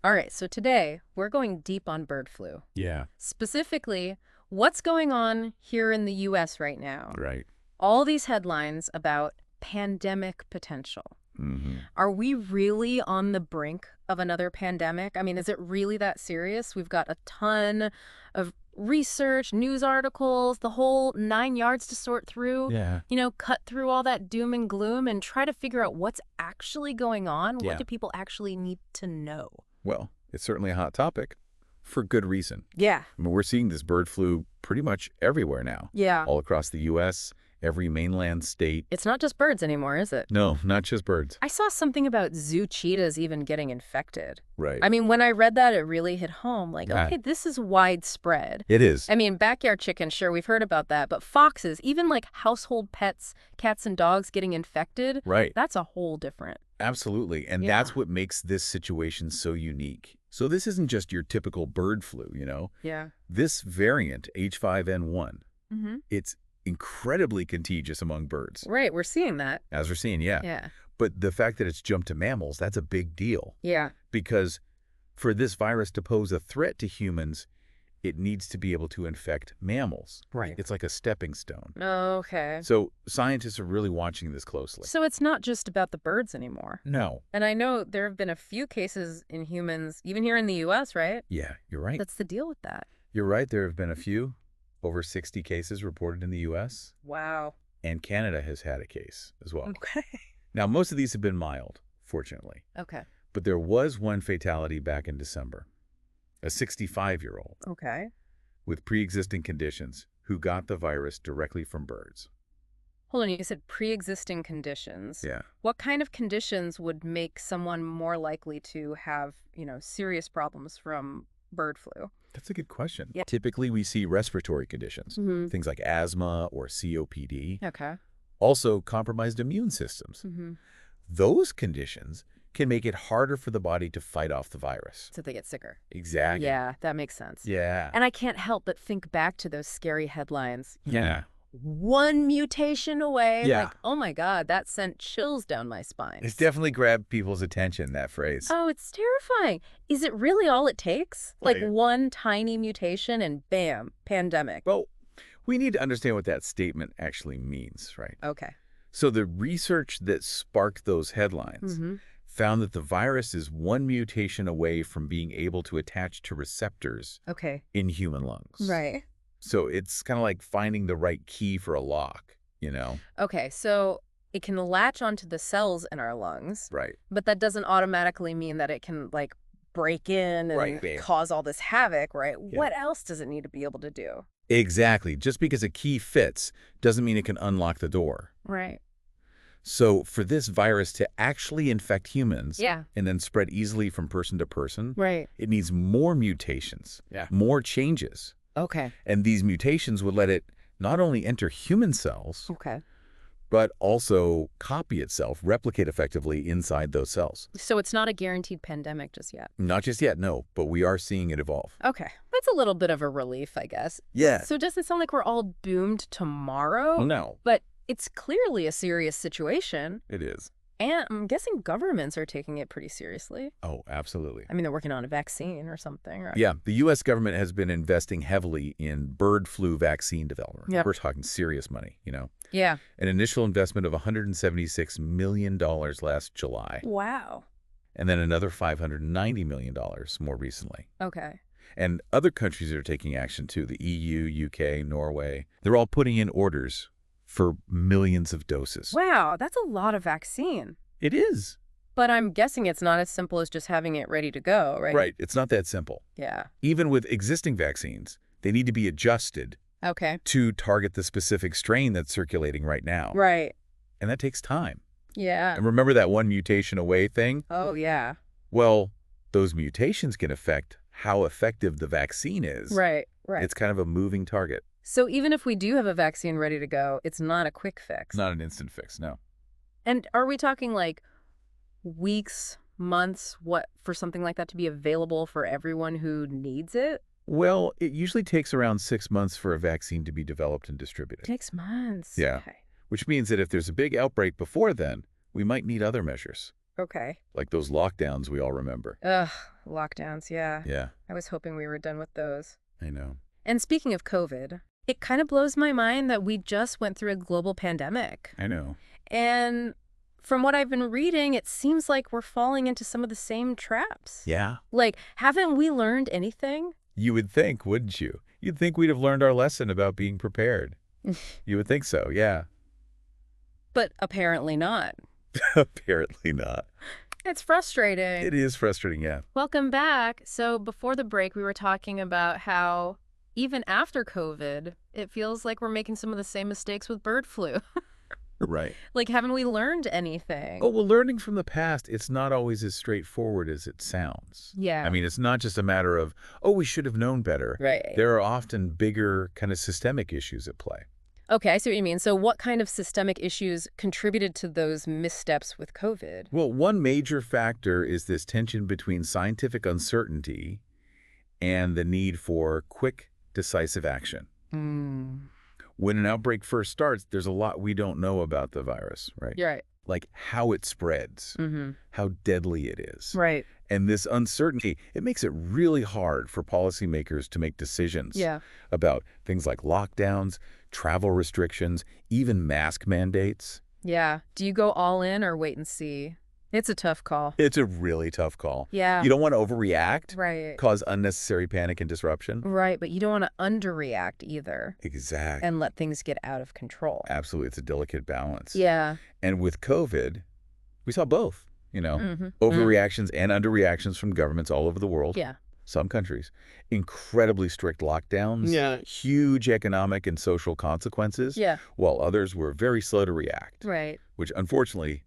All right, so today we're going deep on bird flu. Yeah. Specifically, what's going on here in the US right now? Right. All these headlines about pandemic potential. Mm-hmm. Are we really on the brink of another pandemic? I mean, is it really that serious? We've got a ton of research, news articles, the whole 9 yards to sort through. Yeah. Cut through all that doom and gloom and try to figure out what's actually going on. What Yeah. do people actually need to know? Well, it's certainly a hot topic for good reason. Yeah. I mean, we're seeing this bird flu pretty much everywhere now. Yeah. All across the U.S., every mainland state. It's not just birds anymore, is it? No, not just birds. I saw something about zoo cheetahs even getting infected. Right. I mean, when I read that, it really hit home. Like, Yeah. okay, this is widespread. It is. I mean, backyard chickens, sure, we've heard about that. But foxes, even like household pets, cats and dogs getting infected, Right. that's a whole different. Absolutely. And Yeah. that's what makes this situation so unique. So this isn't just your typical bird flu, Yeah. This variant, H5N1, Mm-hmm. it's incredibly contagious among birds. Right, we're seeing that. As we're seeing, yeah. Yeah. But the fact that it's jumped to mammals, that's a big deal. Yeah. Because for this virus to pose a threat to humans, it needs to be able to infect mammals. Right. It's like a stepping stone. Okay. So scientists are really watching this closely. So it's not just about the birds anymore. No. And I know there have been a few cases in humans, even here in the U.S., right? Yeah, you're right. That's the deal with that. You're right. There have been a few, over 60 cases reported in the U.S., Wow. and Canada has had a case as well. Okay. Now, most of these have been mild, fortunately. Okay. But there was one fatality back in December, a 65-year-old Okay. with pre-existing conditions who got the virus directly from birds. Hold on, you said pre-existing conditions. Yeah. What kind of conditions would make someone more likely to have, serious problems from bird flu? That's a good question. Yeah. Typically, we see respiratory conditions, Mm-hmm. things like asthma or COPD, Okay. also compromised immune systems. Mm-hmm. Those conditions can make it harder for the body to fight off the virus. So they get sicker. Exactly. Yeah, that makes sense. Yeah. And I can't help but think back to those scary headlines. Yeah. One mutation away. Yeah. Like, oh my God, that sent chills down my spine. It's definitely grabbed people's attention, that phrase. Oh, it's terrifying. Is it really all it takes? Like Right. one tiny mutation and bam, pandemic. Well, we need to understand what that statement actually means, right? Okay. So the research that sparked those headlines Mm-hmm. found that the virus is one mutation away from being able to attach to receptors Okay. in human lungs. Right. So it's kind of like finding the right key for a lock, Okay, so it can latch onto the cells in our lungs, Right. but that doesn't automatically mean that it can, like, break in and Right, yeah. cause all this havoc, right? Yeah. What else does it need to be able to do? Exactly. Just because a key fits doesn't mean it can unlock the door. Right. So for this virus to actually infect humans Yeah. and then spread easily from person to person, Right. it needs more mutations, more changes. Okay. And these mutations would let it not only enter human cells, Okay. but also copy itself, replicate effectively inside those cells. So it's not a guaranteed pandemic just yet. Not just yet, no, but we are seeing it evolve. Okay. That's a little bit of a relief, I guess. Yeah. So it doesn't sound like we're all doomed tomorrow, Well, no, but it's clearly a serious situation. it is. And I'm guessing governments are taking it pretty seriously. Oh, absolutely. I mean, they're working on a vaccine or something, right? Yeah, the U.S. government has been investing heavily in bird flu vaccine development. Yep. We're talking serious money, Yeah. An initial investment of $176 million last July, Wow. and then another $590 million more recently. Okay. And other countries are taking action too, the EU, UK, Norway. They're all putting in orders for millions of doses. Wow, that's a lot of vaccine. It is. But I'm guessing it's not as simple as just having it ready to go, right? Right. It's not that simple. Yeah. Even with existing vaccines, they need to be adjusted Okay. to target the specific strain that's circulating right now. Right. And that takes time. Yeah. And remember that one mutation away thing? Oh, yeah. Well, those mutations can affect how effective the vaccine is. Right. Right. It's kind of a moving target. So even if we do have a vaccine ready to go, it's not a quick fix. It's not an instant fix, no. And are we talking like weeks, months, what, for something like that to be available for everyone who needs it? Well, it usually takes around 6 months for a vaccine to be developed and distributed. 6 months. Yeah. Okay. Which means that if there's a big outbreak before then, we might need other measures, Okay. like those lockdowns we all remember. Ugh, lockdowns, yeah. Yeah, I was hoping we were done with those. I know. And speaking of COVID, it kind of blows my mind that we just went through a global pandemic. I know. And from what I've been reading, it seems like we're falling into some of the same traps. Yeah. Like, haven't we learned anything? You would think, wouldn't you? You'd think we'd have learned our lesson about being prepared. You would think so, yeah. But apparently not. Apparently not. It's frustrating. It is frustrating, yeah. Welcome back. So before the break, we were talking about how even after COVID, it feels like we're making some of the same mistakes with bird flu. Right. Like, haven't we learned anything? Oh, well, learning from the past, it's not always as straightforward as it sounds. Yeah. I mean, it's not just a matter of, oh, we should have known better. Right. There are often bigger kind of systemic issues at play. Okay, I see what you mean. So what kind of systemic issues contributed to those missteps with COVID? Well, one major factor is this tension between scientific uncertainty and the need for quick, decisive action. When an outbreak first starts, there's a lot we don't know about the virus, right? You're right. Like how it spreads, how deadly it is. Right. And this uncertainty, it makes it really hard for policymakers to make decisions Yeah. about things like lockdowns, travel restrictions, even mask mandates. Yeah. Do you go all in or wait and see? It's a tough call. It's a really tough call. Yeah. You don't want to overreact, Right. cause unnecessary panic and disruption. Right, but you don't want to underreact either Exactly. and let things get out of control. Absolutely. It's a delicate balance. Yeah. And with COVID, we saw both, Mm-hmm. overreactions and underreactions from governments all over the world. Yeah. Some countries, incredibly strict lockdowns, huge economic and social consequences, Yeah. while others were very slow to react, Right. which unfortunately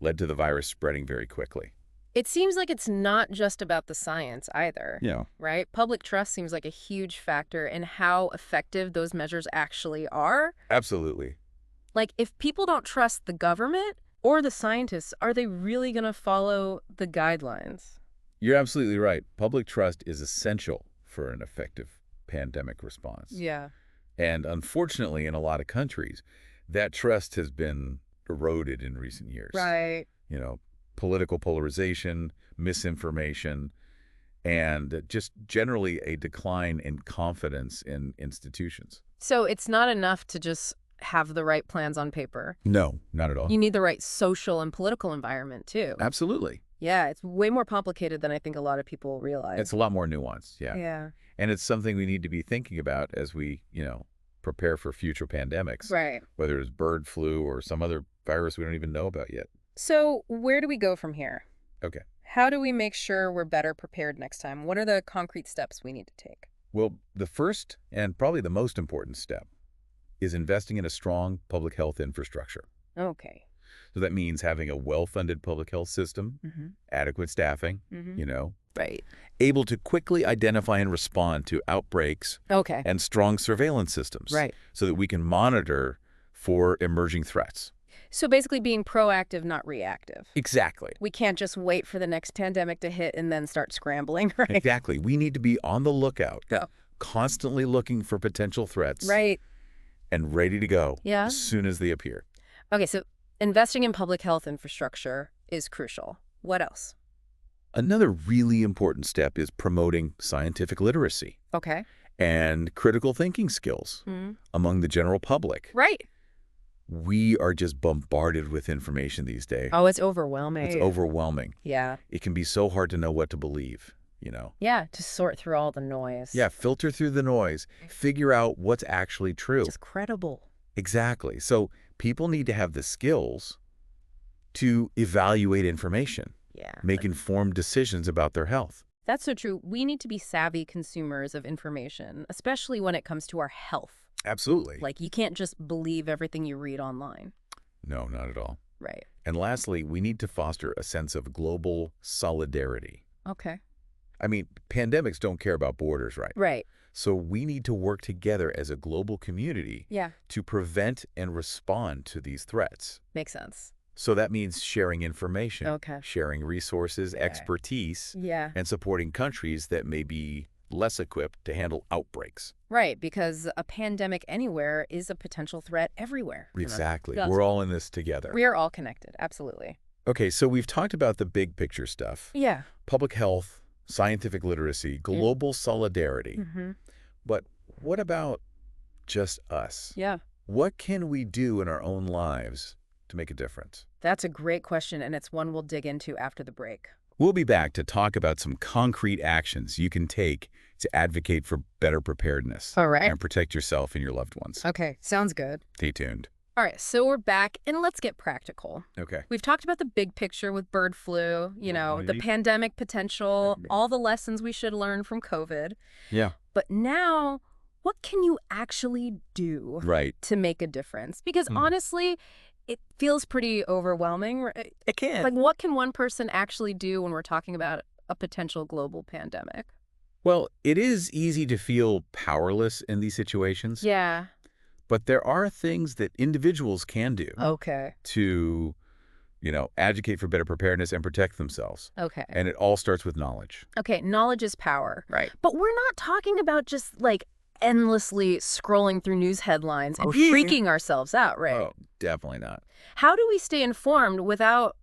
led to the virus spreading very quickly. It seems like it's not just about the science either, Yeah. right? Public trust seems like a huge factor in how effective those measures actually are. Absolutely. Like, if people don't trust the government or the scientists, are they really going to follow the guidelines? You're absolutely right. Public trust is essential for an effective pandemic response. Yeah. And unfortunately, in a lot of countries, that trust has been eroded in recent years. Right. Political polarization, misinformation, and just generally a decline in confidence in institutions. So it's not enough to just have the right plans on paper. No, not at all. You need the right social and political environment, too. Absolutely. Yeah, it's way more complicated than I think a lot of people realize. It's a lot more nuanced, yeah. Yeah. And it's something we need to be thinking about as we, prepare for future pandemics. Right. Whether it's bird flu or some other virus we don't even know about yet. So where do we go from here? Okay. How do we make sure we're better prepared next time? What are the concrete steps we need to take? Well, the first and probably the most important step is investing in a strong public health infrastructure. Okay. So that means having a well-funded public health system, adequate staffing, Right. able to quickly identify and respond to outbreaks, Okay. and strong surveillance systems. Right. So that we can monitor for emerging threats. So basically being proactive, not reactive. Exactly. We can't just wait for the next pandemic to hit and then start scrambling, right? Exactly. We need to be on the lookout, Yeah. constantly looking for potential threats, Right. and ready to go Yeah. as soon as they appear. Okay, so investing in public health infrastructure is crucial. What else? Another really important step is promoting scientific literacy Okay. and critical thinking skills among the general public. Right. We are just bombarded with information these days. Oh, it's overwhelming. It's overwhelming. Yeah. It can be so hard to know what to believe, Yeah, to sort through all the noise. Yeah, filter through the noise, figure out what's actually true. Just credible. Exactly. So people need to have the skills to evaluate information, Yeah. make informed decisions about their health. That's so true. We need to be savvy consumers of information, especially when it comes to our health. Absolutely. Like, you can't just believe everything you read online. No, not at all. Right. And lastly, we need to foster a sense of global solidarity. Okay. I mean, pandemics don't care about borders, right? Right. So we need to work together as a global community Yeah. to prevent and respond to these threats. Makes sense. So that means sharing information, Okay. sharing resources, Yeah. expertise, Yeah. and supporting countries that may be less equipped to handle outbreaks. Right, because a pandemic anywhere is a potential threat everywhere. Exactly. Gotcha. We're all in this together. We are all connected. Absolutely. Okay, so we've talked about the big picture stuff. Yeah. Public health, scientific literacy, global solidarity. Mm-hmm. But what about just us? Yeah. What can we do in our own lives to make a difference? That's a great question, and it's one we'll dig into after the break. We'll be back to talk about some concrete actions you can take to advocate for better preparedness All right. and protect yourself and your loved ones. Okay, sounds good. Stay tuned. All right, so we're back, and let's get practical. Okay. We've talked about the big picture with bird flu, the pandemic potential, all the lessons we should learn from COVID. Yeah. But now, what can you actually do Right. to make a difference? Because honestly, it feels pretty overwhelming. Right? It can. Like, what can one person actually do when we're talking about a potential global pandemic? Well, it is easy to feel powerless in these situations. Yeah. But there are things that individuals can do Okay. to, advocate for better preparedness and protect themselves. Okay. And it all starts with knowledge. Okay, knowledge is power. Right. But we're not talking about just, like, endlessly scrolling through news headlines and yeah. freaking ourselves out, right? Oh, definitely not. How do we stay informed without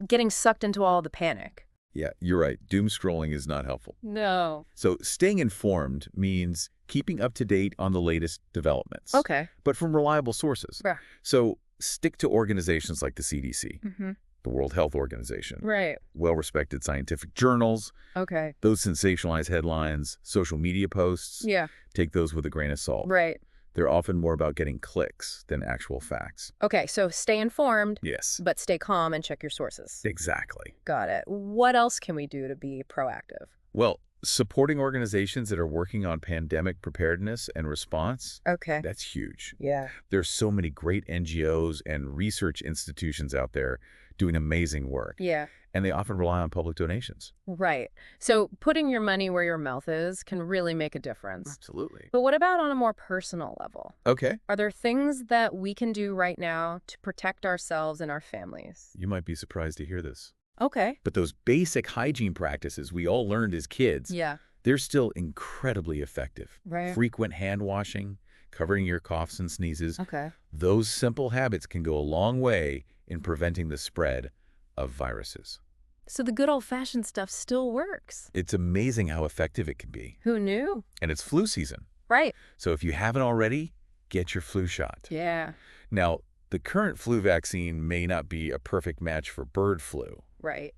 getting sucked into all the panic? Yeah, you're right. Doom scrolling is not helpful. No. So staying informed means keeping up to date on the latest developments. Okay. But from reliable sources. Yeah. So stick to organizations like the CDC, Mm-hmm. the World Health Organization, Right. well-respected scientific journals. Okay. Those sensationalized headlines, social media posts, Yeah. take those with a grain of salt. Right. They're often more about getting clicks than actual facts. Okay, so stay informed, Yes, but stay calm and check your sources. exactly. Got it. What else can we do to be proactive? Well, supporting organizations that are working on pandemic preparedness and response, Okay. that's huge. Yeah. There's so many great NGOs and research institutions out there doing amazing work, Yeah. and they often rely on public donations. Right. So putting your money where your mouth is can really make a difference. Absolutely. But what about on a more personal level? Okay. Are there things that we can do right now to protect ourselves and our families? You might be surprised to hear this, Okay. but those basic hygiene practices we all learned as kids, Yeah. they're still incredibly effective. Right. Frequent hand washing, covering your coughs and sneezes, Okay. those simple habits can go a long way in preventing the spread of viruses. So the good old-fashioned stuff still works. It's amazing how effective it can be. Who knew? And it's flu season. Right. So if you haven't already, get your flu shot. Yeah. Now, the current flu vaccine may not be a perfect match for bird flu, Right.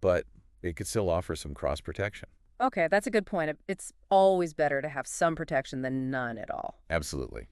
but it could still offer some cross protection. Okay, that's a good point. It's always better to have some protection than none at all. Absolutely.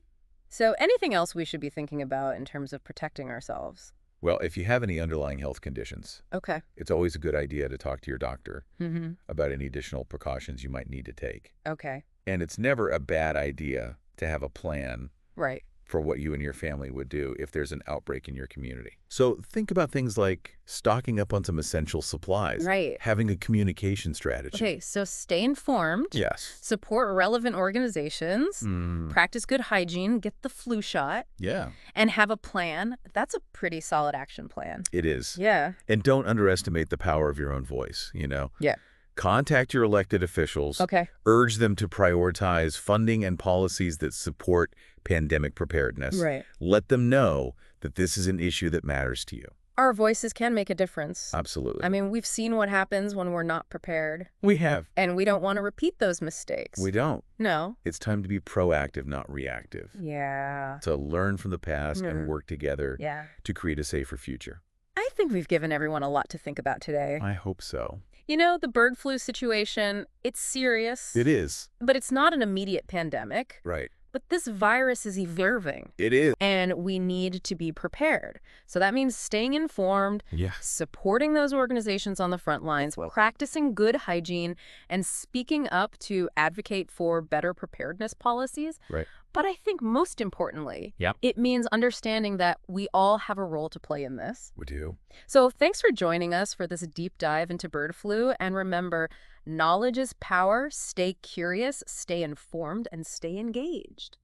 So anything else we should be thinking about in terms of protecting ourselves? Well, if you have any underlying health conditions, Okay. it's always a good idea to talk to your doctor Mm-hmm. about any additional precautions you might need to take. Okay. And it's never a bad idea to have a plan Right. for what you and your family would do if there's an outbreak in your community. So think about things like stocking up on some essential supplies, Right. having a communication strategy. Okay, so stay informed. Yes. Support relevant organizations. Mm, Practice good hygiene. Get the flu shot. yeah, And have a plan. That's a pretty solid action plan. it is. Yeah. And don't underestimate the power of your own voice, Yeah. Contact your elected officials. Okay. Urge them to prioritize funding and policies that support pandemic preparedness. Right. Let them know that this is an issue that matters to you. Our voices can make a difference. Absolutely. I mean, we've seen what happens when we're not prepared, we have. and we don't want to repeat those mistakes. We don't. No. It's time to be proactive, not reactive. Yeah. To learn from the past and Mhm. work together Yeah. to create a safer future. I think we've given everyone a lot to think about today. I hope so. The bird flu situation, it's serious. It is. But it's not an immediate pandemic. Right. But this virus is evolving, It is. and we need to be prepared. So that means staying informed, Yeah. supporting those organizations on the front lines, practicing good hygiene, and speaking up to advocate for better preparedness policies. Right. But I think most importantly, Yep. it means understanding that we all have a role to play in this. We do. So thanks for joining us for this deep dive into bird flu. And remember, knowledge is power. Stay curious, stay informed, and stay engaged.